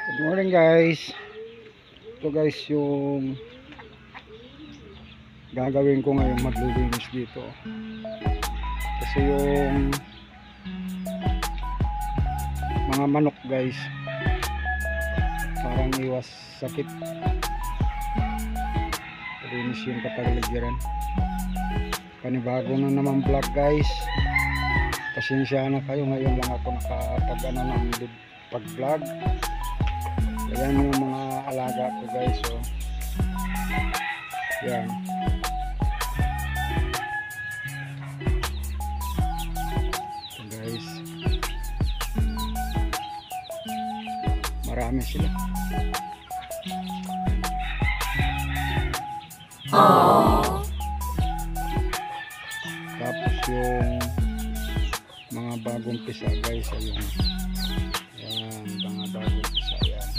Good morning guys. Ito guys yung gagawin ko ngayon, maglilinis dito. Kasi yung mga manok guys, parang iwas sakit. Linis yung kapaligiran. Panibago na naman vlog guys. Pasensya na kayo, ngayon lang ako nakapag ng pag vlog. Ayan yung mga alaga ko guys, so yan. So guys, marami sila. Tapos yung mga bagong pisa guys, ayun. Ayan, mga bagong pisa yan.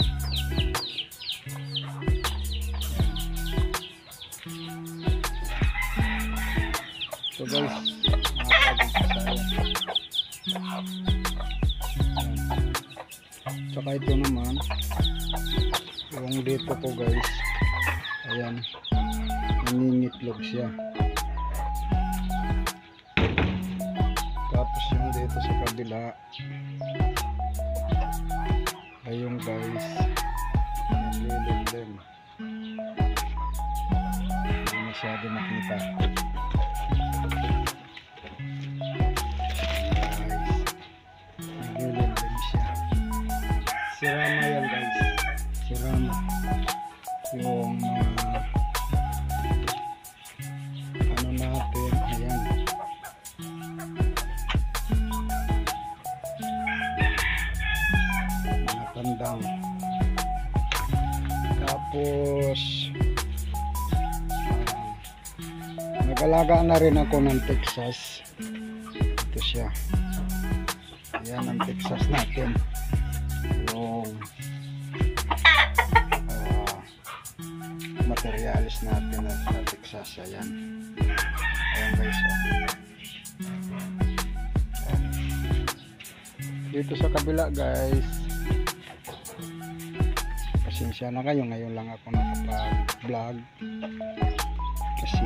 So guys, mga bagong pisa yan. Tsaka ito naman, yung dito ko guys, ayan, naningitlog siya. Tapos yung dito sa kabila, ayun guys, nagliliblim. Hindi masyado makita. Nagliliblim siya. Sirama yan guys, sirama. Yung ano natin, ayan. Mga tandang. Tapos nag-alaga na rin ako ng Texas. Ito siya. Ayan ang Texas natin. Yung materialis natin sa Texas. Ayan. Ayan guys. Ayan. Dito sa kabila guys, pasensya na kayo, ngayon lang ako nakapag-vlog kasi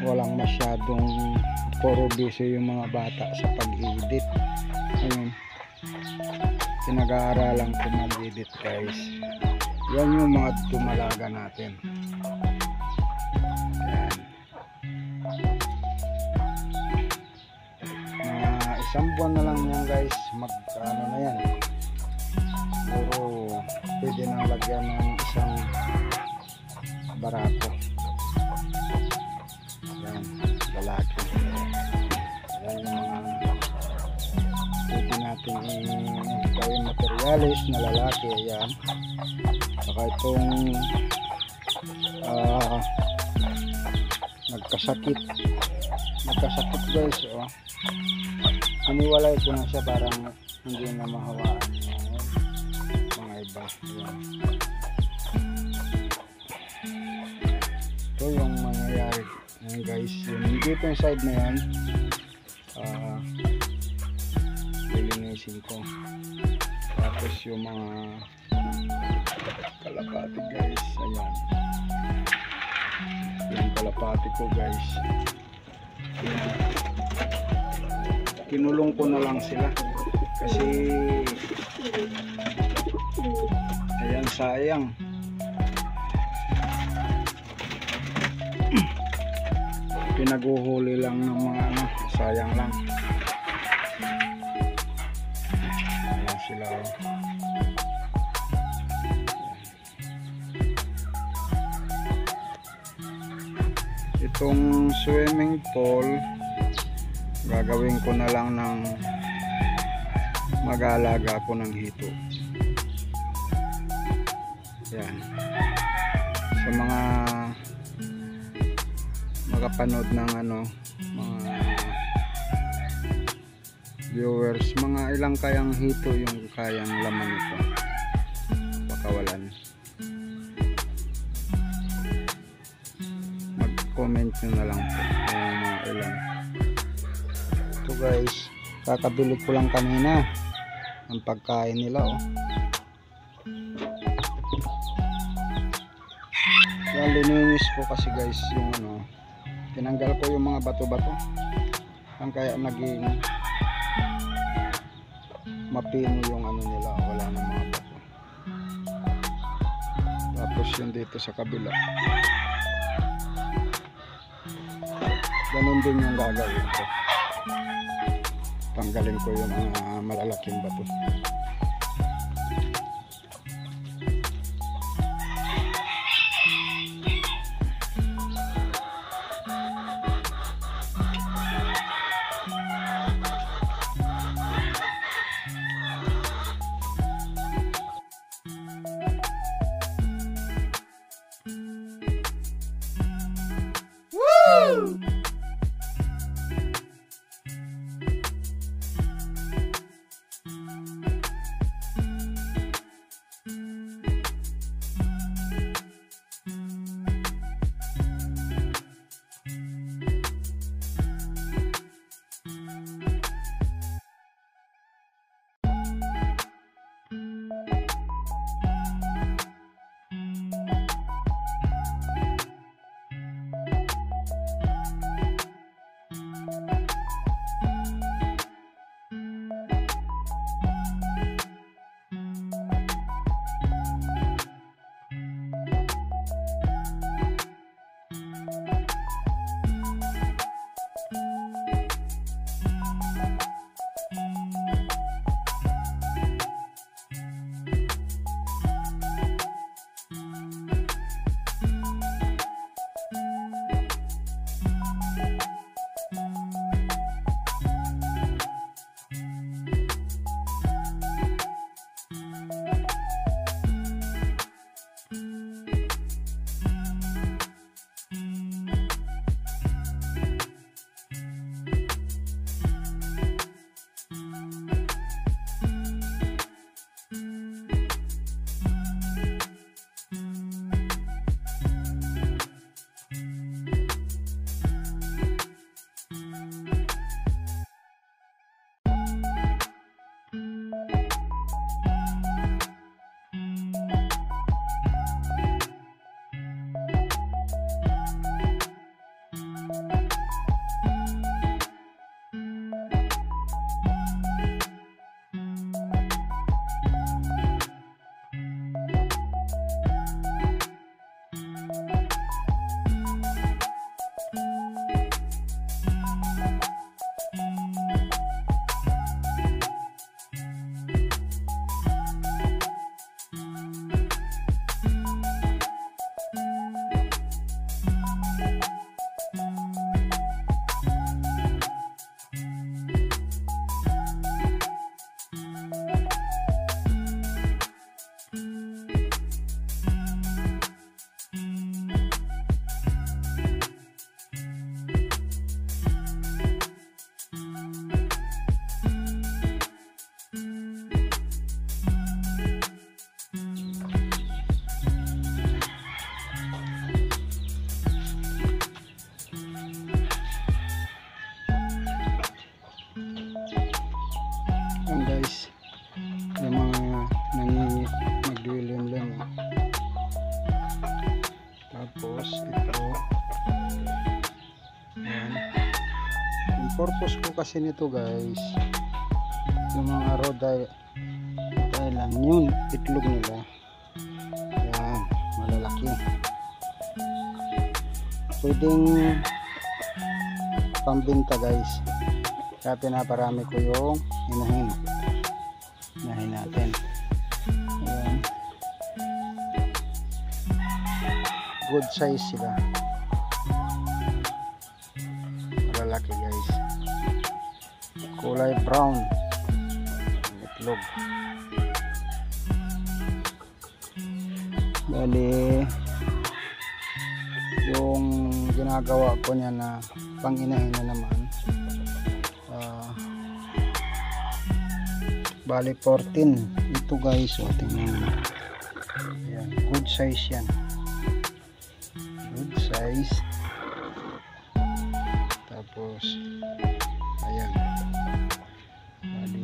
walang masyadong puro busy yung mga bata sa pag-edit. Ayun, pinag-aaralan ko mag-edit guys. Yan yung mga tumalaga natin. Ayan. Isang buwan na lang yan guys, ano na yan, siguro pwede nang lagyan ng isang barako. Yan, lalaki. Yan yung mga pwede natin gawin materialis na lalaki. Ayan, saka itong nagkasakit guys, oh. Hiniwalay ko na siya, parang hindi na mahawaan yung mga iba. Ayan. Ito yung mangyayari. Ayan guys, yung dito yung side na yan, lilinisin ko. Tapos yung mga kalapati guys, ayan, yung kalapati ko guys, ayan. Kinulong ko na lang sila kasi ayan, sayang. Pinaguhuli lang ng mga ano, sayang lang. Ayan sila, oh. Itong swimming pool, gagawin ko na lang ng mag-aalaga ko ng hito. Yan. Sa mga makapanood ng ano, mga viewers, mga ilang kayang hito yung kayang laman nito, pakawalan, mag-comment nyo na lang po yung mga ilang. Ito guys, kakabili ko lang kanina ang pagkain nila, oh. nilinis ko kasi guys yung ano, tinanggal ko yung mga bato-bato ang kaya naging mapino yung ano nila, wala na mga bato. Tapos yun dito sa kabila ganun din yung gagawin ko, tanggalin ko yung mga malalaking bato. Purpose ko kasi nito guys, yung mga Rhode Island, yun itlog nila yan, malalaki, pwedeng pambinta guys, kaya pinaparami ko yung inahin natin. Ayan, good size sila, malalaki guys, kulay brown itlog. Bali yung ginagawa ko niya na panginahin na naman, bali 14 ito guys. So tingnan mo, ayan, good size yan, good size. Tapos ayan, bali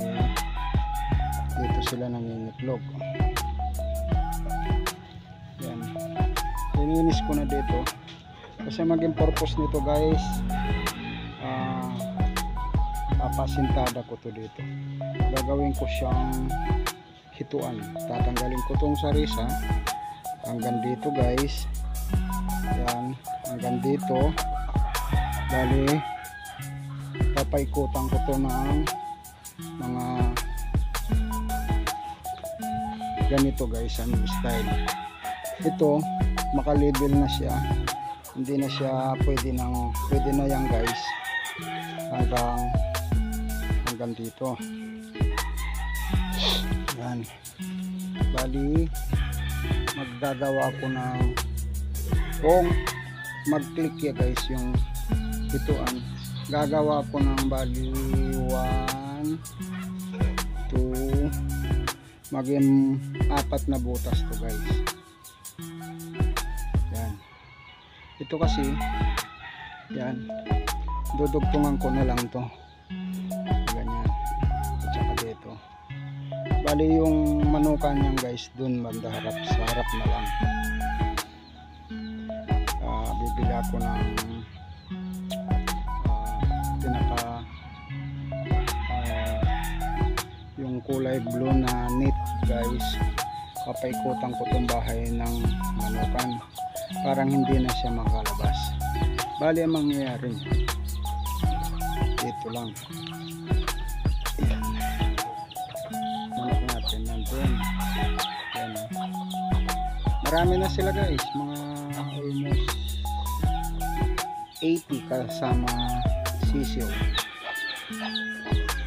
dito sila nangingitlog. Yan, lininis ko na dito kasi maging purpose nito guys, papasintada ko to dito. Gagawin ko siyang hituan. Tatanggalin ko tong sarisa hanggang dito guys. Yan, hanggang dito. Bali papaikutan ko to ng mga ganito guys, ang style. Ito makalibel na siya, hindi na siya pwede na yan guys, hanggang dito. Yan, bali maggagawa ako ng, kung mag-click ya guys yung hituan, gagawa ko ng bali 1 2 maging 4 na butas to guys. Yan, ito kasi yan, dudugtungan ko na lang to ganyan at saka dito. Bali yung manukan niyan guys dun banda harap, sa harap na lang. Bibili ako ng yung kulay blue na knit guys. Papaikutan ko tong bahay ng manukan, parang hindi na siya makalabas. Bali ang mangyayari dito lang, manok natin nandun. Yan, marami na sila guys, mga almost 80 kasama sisiyo,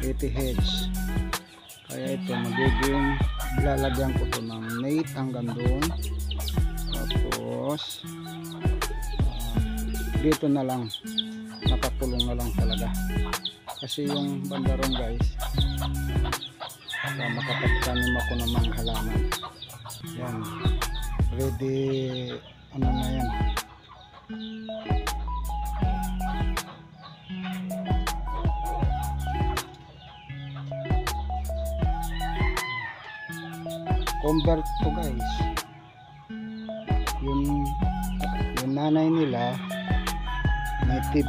80 heads. Kaya ito magiging, lalagyan ko to ng net hanggang doon, tapos dito na lang, nakakulong na lang talaga kasi yung bandaron guys, makapagtanim ako ng mga halaman. Yan, ready, ano na yan. Convert to guys. Yung nanay nila native,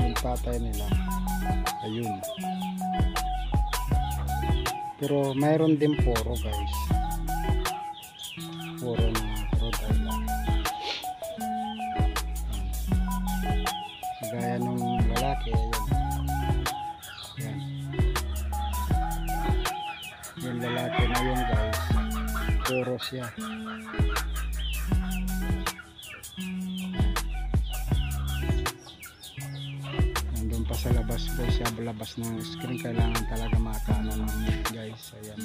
yung tatay nila ayun. Pero mayroon din poro guys, poro na Rhode Island, gaya nung lalaki. Yan, yung lalaki na yun guys, puro siya. Nandun pa sa labas guys, sa labas ng screen, kailangan talaga makano ng guys. Ayan.